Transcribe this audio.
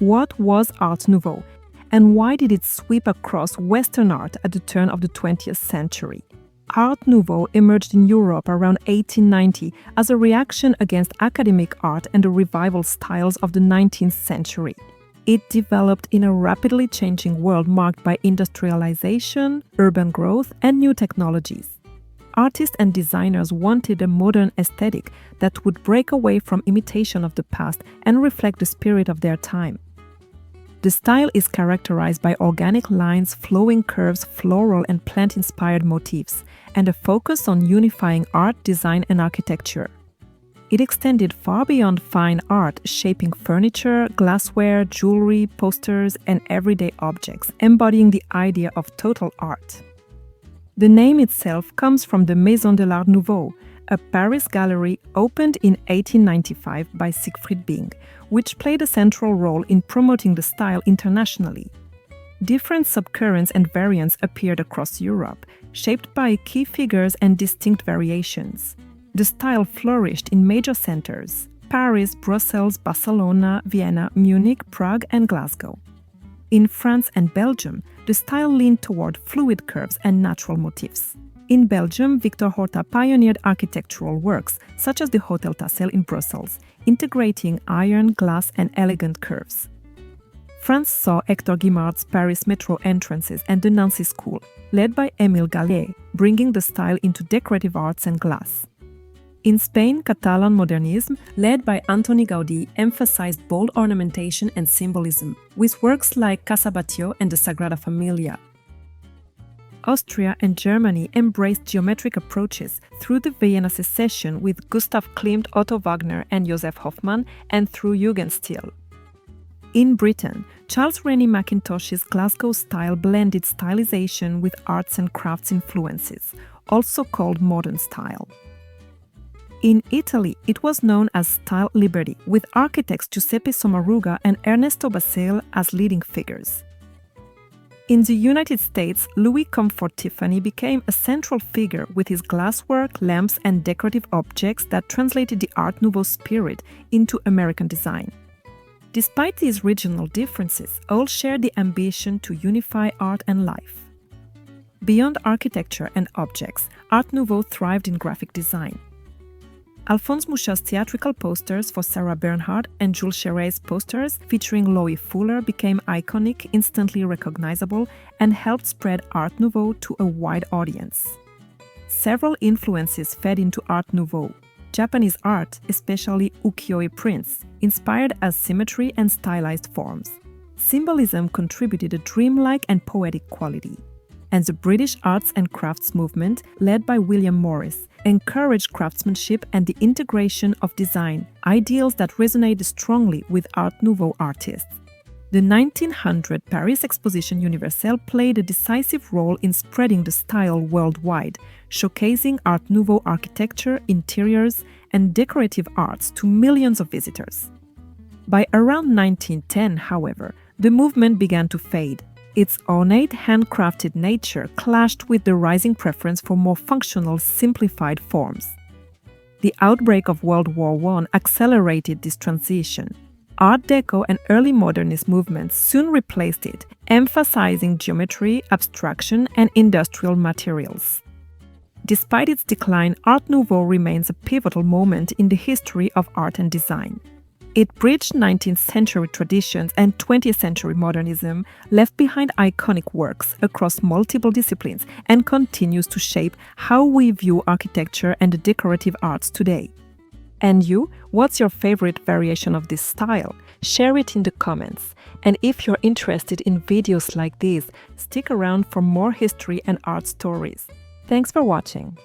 What was Art Nouveau, and why did it sweep across Western art at the turn of the 20th century? Art Nouveau emerged in Europe around 1890 as a reaction against academic art and the revival styles of the 19th century. It developed in a rapidly changing world marked by industrialization, urban growth, and new technologies. Artists and designers wanted a modern aesthetic that would break away from imitation of the past and reflect the spirit of their time. The style is characterized by organic lines, flowing curves, floral and plant-inspired motifs, and a focus on unifying art, design, and architecture. It extended far beyond fine art, shaping furniture, glassware, jewelry, posters, and everyday objects, embodying the idea of total art. The name itself comes from the Maison de l'Art Nouveau, a Paris gallery opened in 1895 by Siegfried Bing, which played a central role in promoting the style internationally. Different subcurrents and variants appeared across Europe, shaped by key figures and distinct variations. The style flourished in major centers: Paris, Brussels, Barcelona, Vienna, Munich, Prague, and Glasgow. In France and Belgium, the style leaned toward fluid curves and natural motifs. In Belgium, Victor Horta pioneered architectural works, such as the Hotel Tassel in Brussels, integrating iron, glass, and elegant curves. France saw Hector Guimard's Paris metro entrances and the Nancy School, led by Émile Gallet, bringing the style into decorative arts and glass. In Spain, Catalan modernism, led by Antoni Gaudí, emphasized bold ornamentation and symbolism, with works like Casa Batlló and the Sagrada Familia. Austria and Germany embraced geometric approaches through the Vienna Secession with Gustav Klimt, Otto Wagner, and Joseph Hoffmann, and through Jugendstil. In Britain, Charles Rennie Mackintosh's Glasgow style blended stylization with arts and crafts influences, also called modern style. In Italy, it was known as Style Liberty, with architects Giuseppe Sommaruga and Ernesto Basile as leading figures. In the United States, Louis Comfort Tiffany became a central figure with his glasswork, lamps, and decorative objects that translated the Art Nouveau spirit into American design. Despite these regional differences, all shared the ambition to unify art and life. Beyond architecture and objects, Art Nouveau thrived in graphic design. Alphonse Mucha's theatrical posters for Sarah Bernhardt and Jules Chéret's posters featuring Loie Fuller became iconic, instantly recognizable, and helped spread Art Nouveau to a wide audience. Several influences fed into Art Nouveau. Japanese art, especially ukiyo-e prints, inspired as symmetry and stylized forms. Symbolism contributed a dreamlike and poetic quality. And the British arts and crafts movement, led by William Morris, encouraged craftsmanship and the integration of design, ideals that resonated strongly with Art Nouveau artists. The 1900 Paris Exposition Universelle played a decisive role in spreading the style worldwide, showcasing Art Nouveau architecture, interiors, and decorative arts to millions of visitors. By around 1910, however, the movement began to fade. Its ornate, handcrafted nature clashed with the rising preference for more functional, simplified forms. The outbreak of World War I accelerated this transition. Art Deco and early modernist movements soon replaced it, emphasizing geometry, abstraction, and industrial materials. Despite its decline, Art Nouveau remains a pivotal moment in the history of art and design. It bridged 19th century traditions and 20th century modernism, left behind iconic works across multiple disciplines, and continues to shape how we view architecture and the decorative arts today. And you, what's your favorite variation of this style? Share it in the comments. And if you're interested in videos like these, stick around for more history and art stories. Thanks for watching.